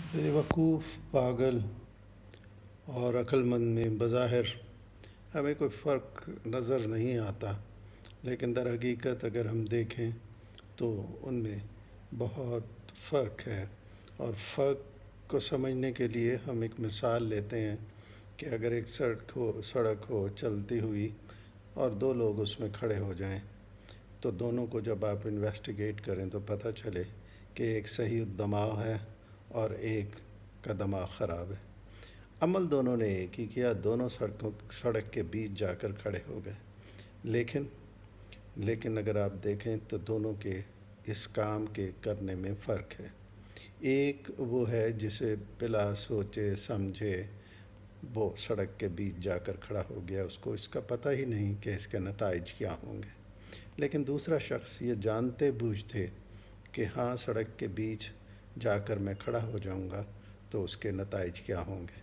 बेवकूफ़, पागल और अक्लमंद में बज़ाहिर हमें कोई फ़र्क नज़र नहीं आता, लेकिन दर हकीकत अगर हम देखें तो उनमें बहुत फ़र्क है। और फ़र्क को समझने के लिए हम एक मिसाल लेते हैं कि अगर एक सड़क हो चलती हुई और दो लोग उसमें खड़े हो जाएं, तो दोनों को जब आप इन्वेस्टिगेट करें तो पता चले कि एक सही दिमाग है और एक का दिमाग ख़राब है। अमल दोनों ने एक ही किया, दोनों सड़क के बीच जाकर खड़े हो गए। लेकिन लेकिन अगर आप देखें तो दोनों के इस काम के करने में फ़र्क है। एक वो है जिसे बिला सोचे समझे वो सड़क के बीच जाकर खड़ा हो गया, उसको इसका पता ही नहीं कि इसके नताइज क्या होंगे। लेकिन दूसरा शख्स ये जानते बूझते कि हाँ, सड़क के बीच जाकर मैं खड़ा हो जाऊंगा तो उसके नताइज क्या होंगे,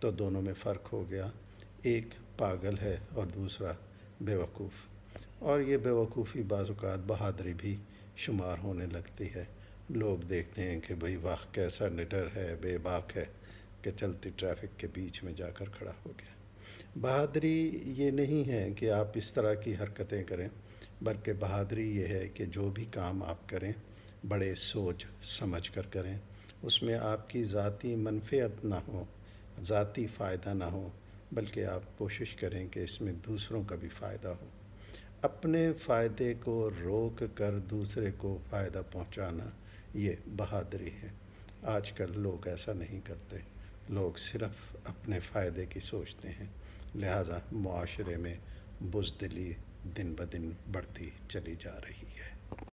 तो दोनों में फ़र्क हो गया। एक पागल है और दूसरा बेवकूफ़। और ये बेवकूफ़ी बाज़ औक़ात बहादुरी भी शुमार होने लगती है। लोग देखते हैं कि भाई वाह, कैसा निडर है, बेबाक है कि चलती ट्रैफिक के बीच में जाकर खड़ा हो गया। बहादुरी ये नहीं है कि आप इस तरह की हरकतें करें, बल्कि बहादुरी ये है कि जो भी काम आप करें बड़े सोच समझ कर करें, उसमें आपकी ज़ाती मनफ़ियत ना हो, ज़ाती फ़ायदा ना हो, बल्कि आप कोशिश करें कि इसमें दूसरों का भी फ़ायदा हो। अपने फ़ायदे को रोक कर दूसरे को फ़ायदा पहुंचाना ये बहादुरी है। आजकल लोग ऐसा नहीं करते, लोग सिर्फ़ अपने फ़ायदे की सोचते हैं। लिहाजा मुआशरे में बुज़दिली दिन ब दिन बढ़ती चली जा रही है।